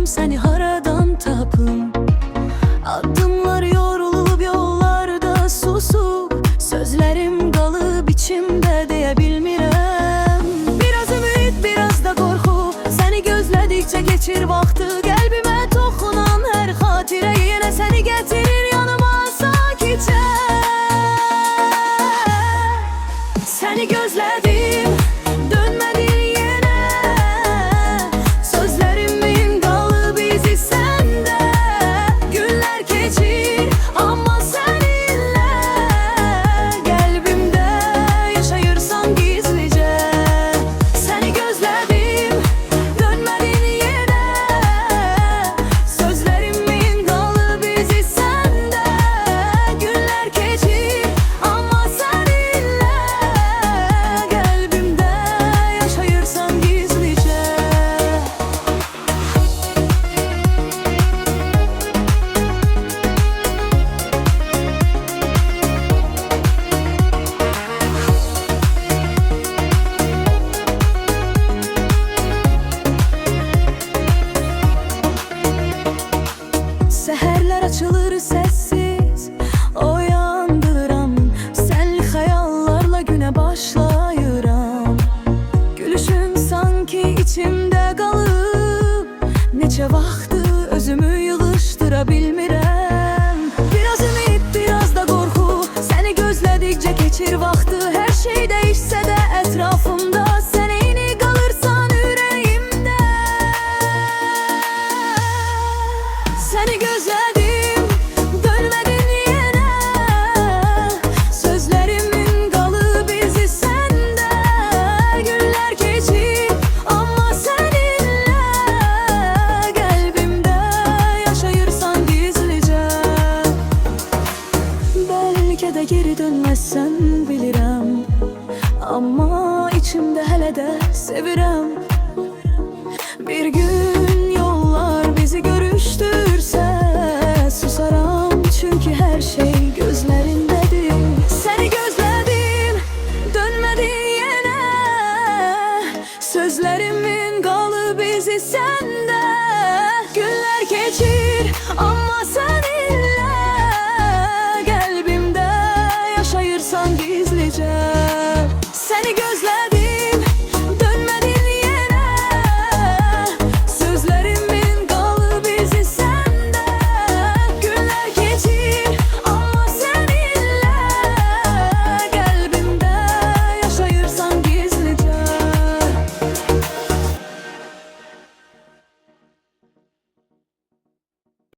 seni haradan tapım. Adımlar yorulub yollarda susub, sözlerim qalıb içimdə deyə bilmirəm. Biraz ümid, biraz da qorxu, səni gözlədikcə keçir vaxtı. Qəlbimə toxunan hər xatirə yenə səni gətirir yanıma sakitcə. Səni gözlədim, dönmədin yenə. Sözlərimin qalıb izi səndə. Günlər keçir, amma səninlə qəlbimdə yaşayırsan gizlicə. Səni gözlədim, dönmədin yenə. Sözlərimin qalıb izi səndə. Günlər keçir, amma səninlə qəlbimdə yaşayırsan gizlicə. Səhərlər açılır səssiz, oyandıram. Sənli xəyallarla günə başlayıram. Gülüşün sanki içimdə qalıb, neçə vaxtdır özümü yığışdıra bilmirəm. Biraz ümid, biraz da qorxu, səni gözlədikcə keçir vaxtı. Hər şey dəyişsə də ətrafımda, sən eyni qalırsan ürəyimdə. Səni gözlədim, dönmədin yenə. Sözlərimin qalıb izi səndə. Günlər keçir, amma səninlə qəlbimdə yaşayırsan gizlicə. Bəlkə də geri dönməzsən bilirəm, amma içimdə hələ də sevirəm. Bir gün yollar bizi görüşdürsə, susaram çünki hər şey gözlərindədir. Səni gözlədim, dönmədin yenə. Sözlərimin qalıb izi səndə. Günlər keçir, amma